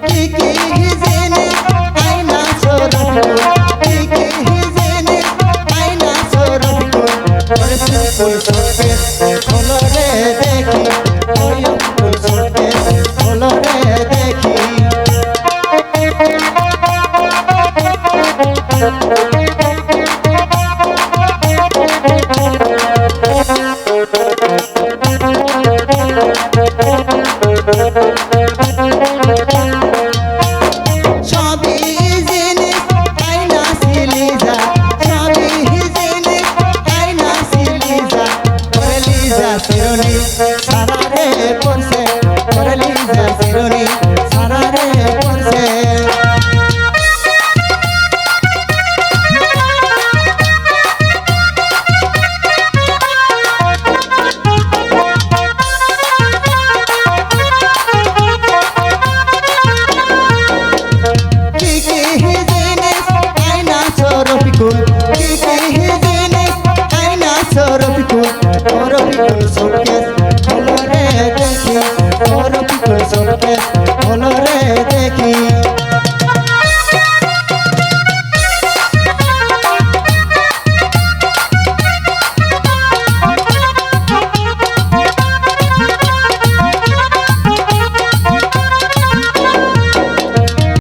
কি জিনিস আয়না সরফিকুল কি জিনিস আয়না সরফিকুল ওরে ফুল সরকে খোলো রে দেখি ওই ফুল সরকে খোলো রে দেখি Sironi, sarare porse, Moraliza Sironi, sarare porse. Kiki hizines, aina sorofikull, Kiki hizines, aina sorofikull. Sorofikull suitcase, kholo re dekhi. Sorofikull suitcase, kholo re dekhi.